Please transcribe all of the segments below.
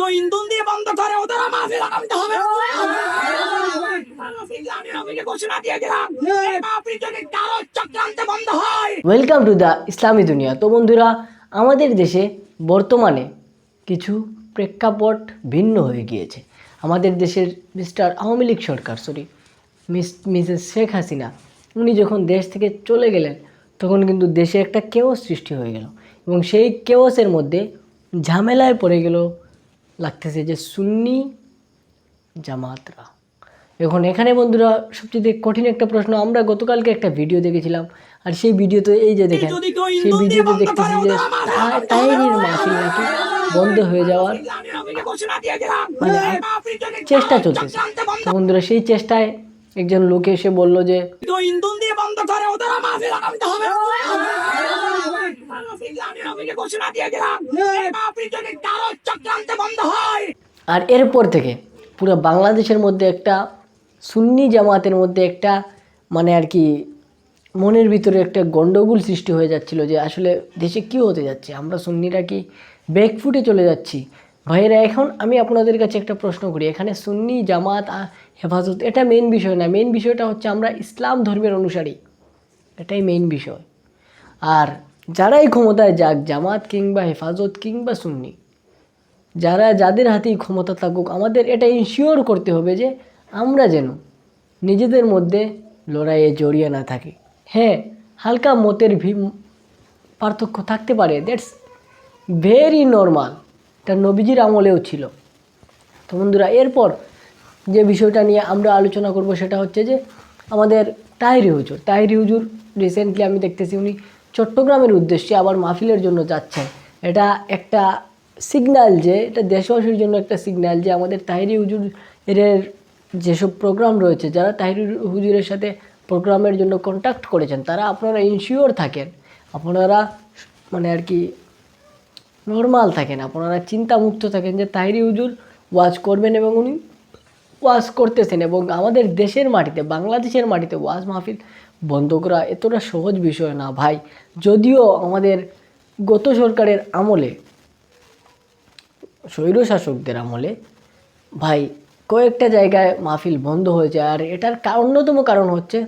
কেউ ইন্ধন দিয়ে বন্ধ করে ওদের মাহফিল আগামীতে হবে। ঘোষণা দিয়ে গেলাম এই মাহফিল যদি কারো চক্রান্তে বন্ধ হয়। ওয়েলকাম টু দ্য ইসলামী দুনিয়া। তো বন্ধুরা, আমাদের দেশে বর্তমানে কিছু প্রেক্ষাপট ভিন্ন হয়ে গিয়েছে। আমাদের দেশের মিস্টার আওয়ামী লীগ সরকার মিসেস শেখ হাসিনা উনি যখন দেশ থেকে চলে গেলেন তখন কিন্তু দেশে একটা কেওস সৃষ্টি হয়ে গেল এবং সেই কেওসের মধ্যে ঝামেলায় পড়ে গেল লাগতেছে যে সুন্নি জামাতরা। এখন এখানে বন্ধুরা সবচেয়ে কঠিন একটা প্রশ্ন, আমরা গতকালকে একটা ভিডিও দেখেছিলাম আর সেই ভিডিওতে এই যে দেখেন সেই ভিডিওতে দেখতেছি যে তাহিরির মাহফিল নাকি বন্ধ হয়ে যাওয়ার মানে চেষ্টা চলতেছে। তো বন্ধুরা, সেই চেষ্টায় একজন লোক এসে বলল যে ইন্ধন দিয়ে বন্ধ করে ওদের মাহফিল আগামীতে হবে। ঘোষণা দিয়ে গেলাম এই মাহফিল যদি কারো চক্রান্তে বন্ধ হয়। আর এরপর থেকে পুরো বাংলাদেশের মধ্যে একটা সুন্নি জামাতের মধ্যে একটা মানে আর কি মনের ভিতরে একটা গন্ডগোল সৃষ্টি হয়ে যাচ্ছিল যে আসলে দেশে কী হতে যাচ্ছে, আমরা সুন্নিরা কি ব্যাকফুটে চলে যাচ্ছি। ভাইয়েরা, এখন আমি আপনাদের কাছে একটা প্রশ্ন করি, এখানে সুন্নি জামাত হেফাজত এটা মেইন বিষয় না। মেইন বিষয়টা হচ্ছে আমরা ইসলাম ধর্মের অনুসারী, এটাই মেইন বিষয়। আর যারাই ক্ষমতায় যাক, জামাত কিংবা হেফাজত কিংবা সুন্নি, যাদের হাতেই ক্ষমতা থাকুক, আমাদের এটা ইনশিওর করতে হবে যে আমরা যেন নিজেদের মধ্যে লড়াইয়ে জড়িয়ে না থাকি। হ্যাঁ, হালকা মতের পার্থক্য থাকতে পারে, দ্যাটস ভেরি নর্মাল, এটা নবীজির আমলেও ছিল। তো বন্ধুরা, এরপর যে বিষয়টা নিয়ে আমরা আলোচনা করব সেটা হচ্ছে যে আমাদের তাহিরি হুজুর রিসেন্টলি আমি দেখতেছি উনি চট্টগ্রামের উদ্দেশ্যে আবার মাহফিলের জন্য যাচ্ছেন। এটা একটা সিগন্যাল, যে এটা দেশবাসীর জন্য একটা সিগন্যাল যে আমাদের তাহিরি হুজুরের যেসব প্রোগ্রাম রয়েছে, যারা তাহিরি হুজুরের সাথে প্রোগ্রামের জন্য কন্ট্যাক্ট করেছেন তারা আপনারা ইনশিওর থাকেন, আপনারা মানে আর কি নর্মাল থাকেন, আপনারা চিন্তামুক্ত থাকেন যে তাহিরি হুজুর ওয়াজ করবেন এবং উনি ওয়াজ করতেছেন। এবং আমাদের দেশের মাটিতে, বাংলাদেশের মাটিতে ওয়াজ মাহফিল বন্ধ করা এতটা সহজ বিষয় না ভাই। যদিও আমাদের গত সরকারের আমলে, স্বৈরশাসকদের আমলে ভাই কয়েকটা জায়গায় মাহফিল বন্ধ হয়েছে। আর এটার অন্যতম কারণ হচ্ছে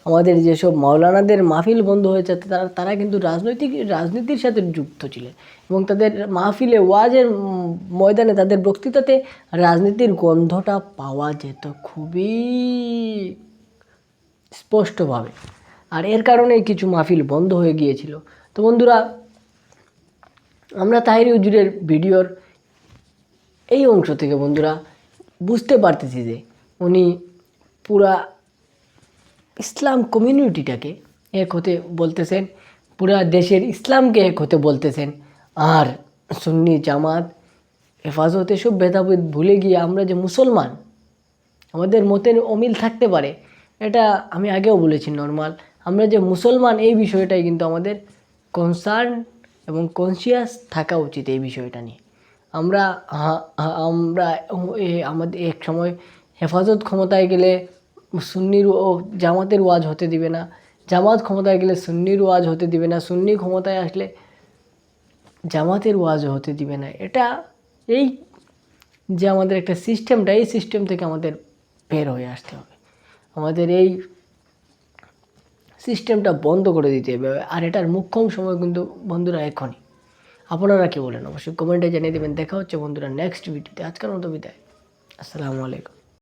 আমাদের যেসব মাওলানাদের মাহফিল বন্ধ হয়েছে তারা কিন্তু রাজনীতির সাথে যুক্ত ছিলেন এবং তাদের মাহফিলে ওয়াজের ময়দানে তাদের বক্তৃতাতে রাজনীতির গন্ধটা পাওয়া যেত খুবই স্পষ্টভাবে। আর এর কারণেই কিছু মাহফিল বন্ধ হয়ে গিয়েছিল। তো বন্ধুরা, আমরা তাহিরি হুজুরের ভিডিওর এই অংশ থেকে বন্ধুরা বুঝতে পারতেছি যে উনি পুরা ইসলাম কমিউনিটিটাকে এক হতে বলতেছেন, পুরা দেশের ইসলামকে এক হতে বলতেছেন। আর সুন্নি জামাত হেফাজত এসব ভেদাভেদ ভুলে গিয়ে আমরা যে মুসলমান, আমাদের মতের অমিল থাকতে পারে, এটা আমি আগেও বলেছি নর্মাল, আমরা যে মুসলমান এই বিষয়টাই কিন্তু আমাদের কনসার্ন এবং কনসিয়াস থাকা উচিত এই বিষয়টা নিয়ে। আমরা আমাদের এক সময় হেফাজত ক্ষমতায় গেলে সুন্নির ও জামাতের ওয়াজ হতে দিবে না, জামাত ক্ষমতায় গেলে সুন্নির ওয়াজ হতে দিবে না, সুন্নি ক্ষমতায় আসলে জামাতের ওয়াজও হতে দিবে না। এটা এই যে আমাদের একটা সিস্টেমটা, এই সিস্টেম থেকে আমাদের বের হয়ে আসতে হবে, আমাদের এই সিস্টেমটা বন্ধ করে দিতে হবে। আর এটার মুখ্যম সময় কিন্তু বন্ধুরা এখনই। আপনারা কি বলেন অবশ্যই কমেন্টে জানিয়ে দেবেন। দেখা হচ্ছে বন্ধুরা নেক্সট ভিডিওতে। আজকের মতো বিদায়, আসসালামু আলাইকুম।